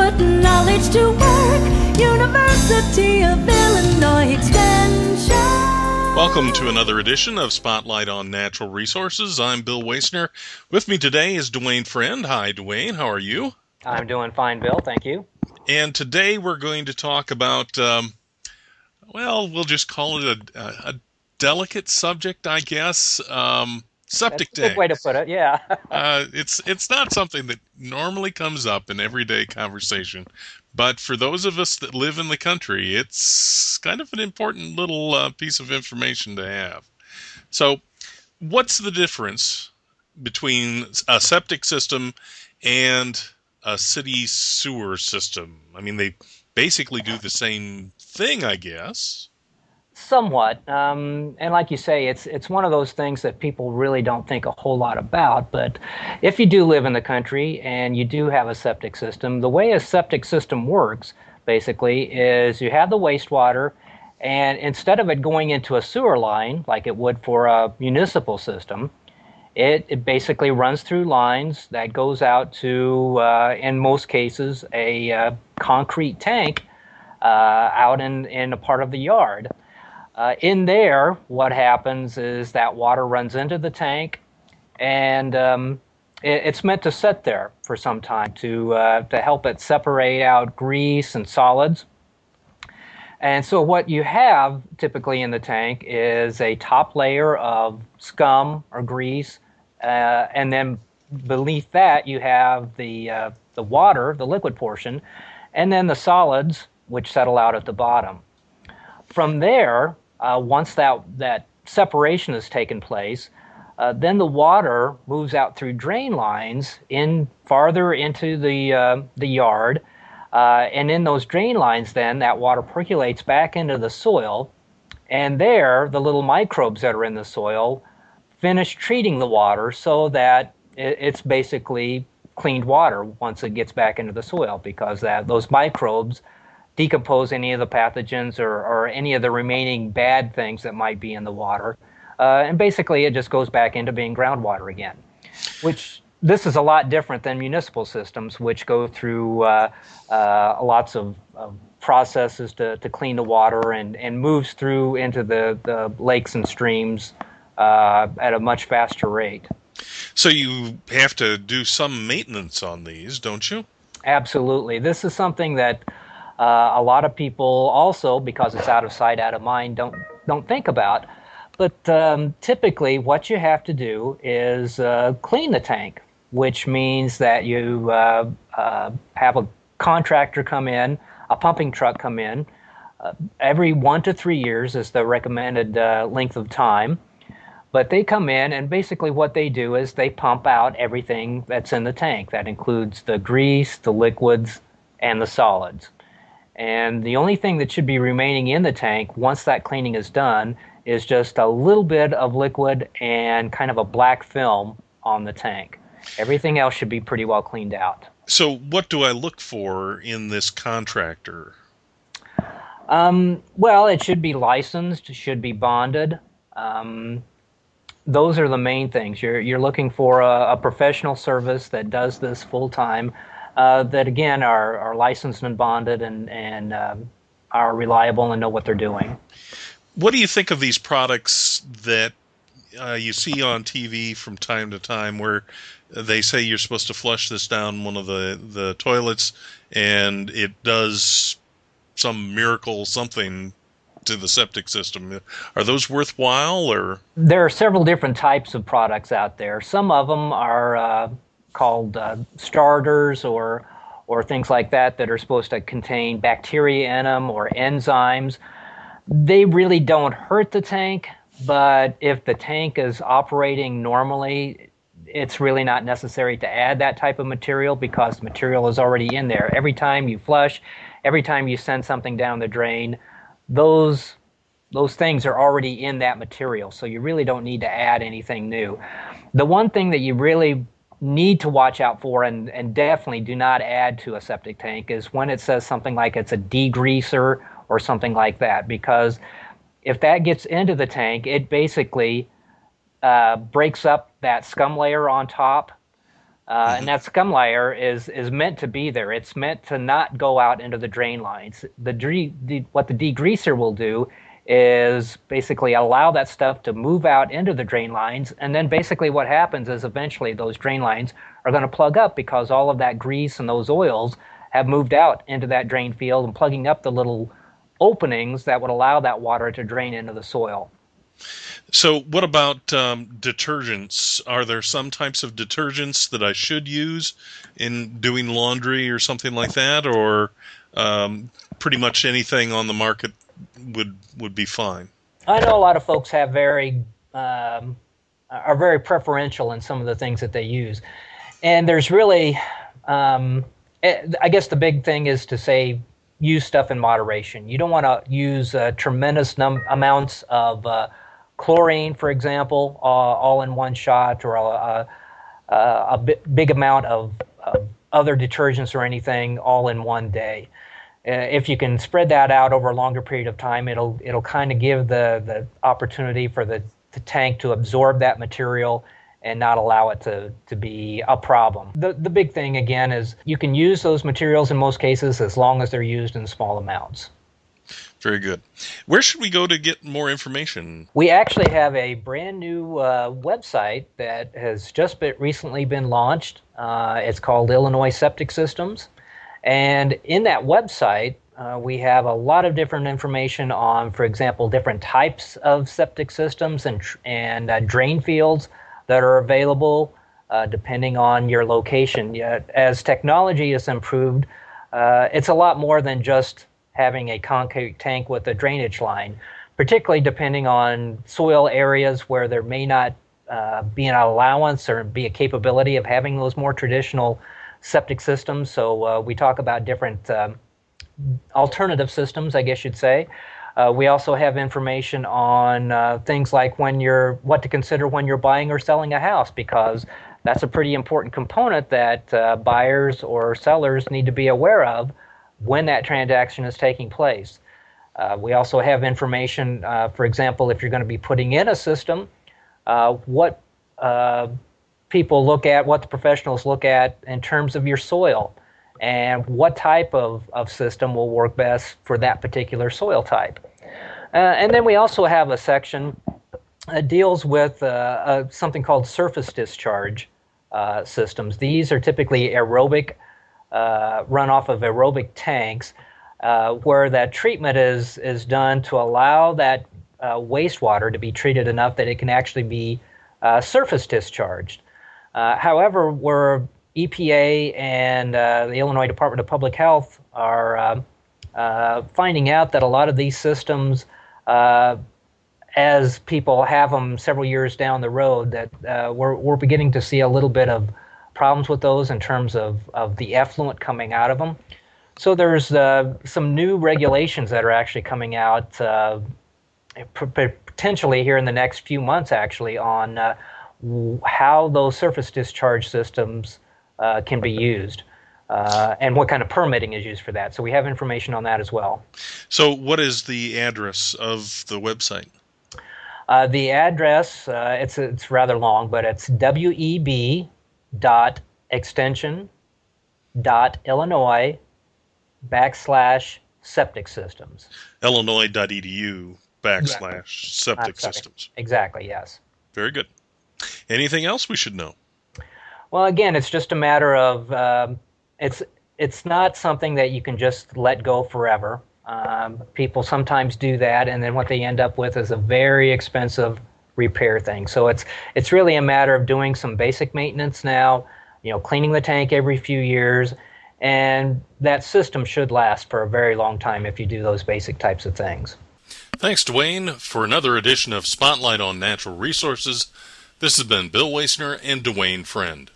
put knowledge to work. University of Illinois Extension. Welcome to another edition of Spotlight on Natural Resources. I'm Bill Waisner. With me today is Duane Friend. Hi, Duane. How are you? I'm doing fine, Bill. Thank you. And today we're going to talk about, we'll just call it a delicate subject, I guess. Septic tanks. That's a good way to put it, yeah. It's not something that normally comes up in everyday conversation, but for those of us that live in the country, it's kind of an important little piece of information to have. So, what's the difference between a septic system and a city sewer system? I mean, they basically do the same thing, I guess. Somewhat. And like you say, it's one of those things that people really don't think a whole lot about. But if you do live in the country and you do have a septic system, the way a septic system works, basically, is you have the wastewater, and instead of it going into a sewer line, like it would for a municipal system, it basically runs through lines that goes out to, in most cases, a concrete tank out in a part of the yard. In there, what happens is that water runs into the tank, and it's meant to sit there for some time to help it separate out grease and solids. And so what you have typically in the tank is a top layer of scum or grease, and then beneath that you have the water, the liquid portion, and then the solids, which settle out at the bottom. From there, once that separation has taken place, then the water moves out through drain lines farther into the yard, and in those drain lines, then that water percolates back into the soil, and there the little microbes that are in the soil finish treating the water so that it's basically cleaned water once it gets back into the soil, because those microbes decompose any of the pathogens or any of the remaining bad things that might be in the water. And basically it just goes back into being groundwater again, which this is a lot different than municipal systems, which go through lots of processes to clean the water and moves through into the lakes and streams at a much faster rate. So you have to do some maintenance on these, don't you? Absolutely. This is something that a lot of people also, because it's out of sight, out of mind, don't think about. But typically what you have to do is clean the tank, which means that you have a contractor come in, a pumping truck come in. Every 1 to 3 years is the recommended length of time. But they come in, and basically what they do is they pump out everything that's in the tank. That includes the grease, the liquids, and the solids. And the only thing that should be remaining in the tank once that cleaning is done is just a little bit of liquid and kind of a black film on the tank. Everything else should be pretty well cleaned out. So what do I look for in this contractor? Well, it should be licensed, it should be bonded. Those are the main things. You're looking for a professional service that does this full time, that again are licensed and bonded and are reliable and know what they're doing. What do you think of these products that you see on TV from time to time, where they say you're supposed to flush this down one of the toilets, and it does some miracle something to the septic system? Are those worthwhile, or? There are several different types of products out there. Some of them are called starters or things like that are supposed to contain bacteria in them or enzymes. They really don't hurt the tank, but if the tank is operating normally, it's really not necessary to add that type of material because the material is already in there. Every time you flush, every time you send something down the drain, those things are already in that material, so you really don't need to add anything new. The one thing that you really need to watch out for and definitely do not add to a septic tank is when it says something like it's a degreaser or something like that, because if that gets into the tank, it basically breaks up that scum layer on top, And that scum layer is meant to be there. It's meant to not go out into the drain lines. What the degreaser will do is basically allow that stuff to move out into the drain lines, and then basically what happens is eventually those drain lines are going to plug up because all of that grease and those oils have moved out into that drain field and plugging up the little openings that would allow that water to drain into the soil. So what about detergents? Are there some types of detergents that I should use in doing laundry or something like that, or pretty much anything on the market would be fine? I know a lot of folks are very preferential in some of the things that they use, and there's really, I guess the big thing is to say use stuff in moderation. You don't want to use tremendous amounts of chlorine, for example, all in one shot, or a big amount of other detergents or anything all in one day. If you can spread that out over a longer period of time, it'll kind of give the opportunity for the tank to absorb that material and not allow it to be a problem. The big thing, again, is you can use those materials in most cases as long as they're used in small amounts. Very good. Where should we go to get more information? We actually have a brand new website that has just recently been launched. It's called Illinois Septic Systems. And in that website, we have a lot of different information on, for example, different types of septic systems and drain fields that are available depending on your location. As technology has improved, it's a lot more than just having a concrete tank with a drainage line, particularly depending on soil areas where there may not be an allowance or be a capability of having those more traditional septic systems. So we talk about different alternative systems, I guess you'd say. We also have information on things like what to consider when you're buying or selling a house, because that's a pretty important component that buyers or sellers need to be aware of when that transaction is taking place. We also have information, for example, if you're going to be putting in a system, what people look at, what the professionals look at in terms of your soil, and what type of system will work best for that particular soil type. And then we also have a section that deals with something called surface discharge systems. These are typically aerobic, run off of aerobic tanks, where that treatment is done to allow that wastewater to be treated enough that it can actually be surface discharged. However, where EPA and the Illinois Department of Public Health are finding out that a lot of these systems, as people have them several years down the road, that we're beginning to see a little bit of problems with those in terms of the effluent coming out of them. So there's some new regulations that are actually coming out potentially here in the next few months, actually, on how those surface discharge systems can be used and what kind of permitting is used for that. So we have information on that as well. So what is the address of the website? The address, it's rather long, but it's web.extension.illinois/septic systems. Illinois.edu/septic systems. Exactly, yes. Very good. Anything else we should know? Well, again, it's just a matter of it's not something that you can just let go forever. People sometimes do that, and then what they end up with is a very expensive repair thing. So it's really a matter of doing some basic maintenance now, cleaning the tank every few years, and that system should last for a very long time if you do those basic types of things. Thanks, Duane, for another edition of Spotlight on Natural Resources. This has been Bill Wasner and Duane Friend.